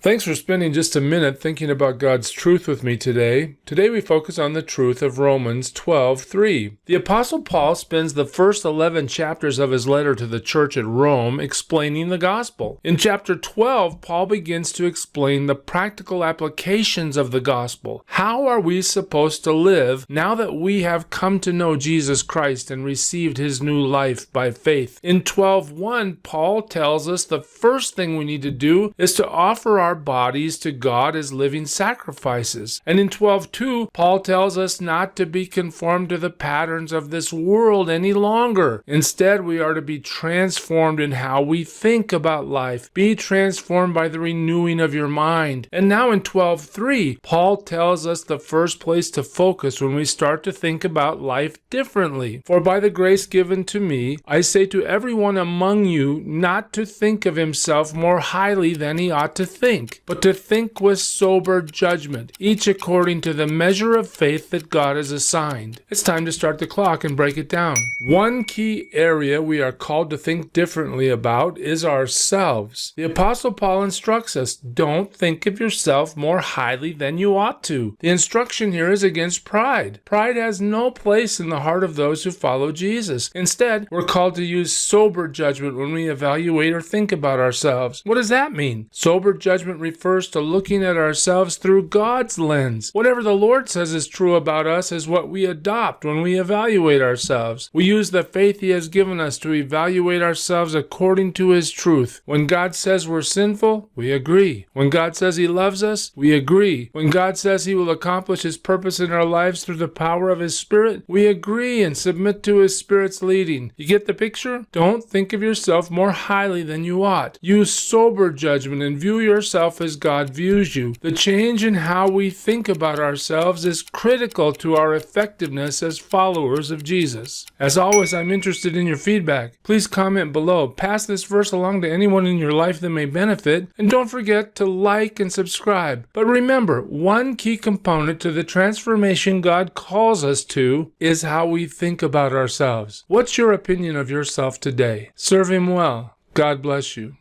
Thanks for spending just a minute thinking about God's truth with me today. Today we focus on the truth of Romans 12:3. The Apostle Paul spends the first 11 chapters of his letter to the church at Rome explaining the gospel. In chapter 12, Paul begins to explain the practical applications of the gospel. How are we supposed to live now that we have come to know Jesus Christ and received his new life by faith? In 12:1, Paul tells us the first thing we need to do is to offer our bodies to God as living sacrifices. And in 12:2, Paul tells us not to be conformed to the patterns of this world any longer. Instead, we are to be transformed in how we think about life. Be transformed by the renewing of your mind. And now in 12:3, Paul tells us the first place to focus when we start to think about life differently. For by the grace given to me, I say to everyone among you not to think of himself more highly than he ought to think, but to think with sober judgment, each according to the measure of faith that God has assigned. It's time to start the clock and break it down. One key area we are called to think differently about is ourselves. The Apostle Paul instructs us, don't think of yourself more highly than you ought to. The instruction here is against pride. Pride has no place in the heart of those who follow Jesus. Instead, we're called to use sober judgment when we evaluate or think about ourselves. What does that mean? Sober judgment refers to looking at ourselves through God's lens. Whatever the Lord says is true about us is what we adopt when we evaluate ourselves. We use the faith he has given us to evaluate ourselves according to his truth. When God says we're sinful, we agree. When God says he loves us, we agree. When God says he will accomplish his purpose in our lives through the power of his Spirit, we agree and submit to his Spirit's leading. You get the picture? Don't think of yourself more highly than you ought. Use sober judgment and view yourself as God views you. The change in how we think about ourselves is critical to our effectiveness as followers of Jesus. As always, I'm interested in your feedback. Please comment below. Pass this verse along to anyone in your life that may benefit, and don't forget to like and subscribe. But remember, one key component to the transformation God calls us to is how we think about ourselves. What's your opinion of yourself today? Serve him well. God bless you.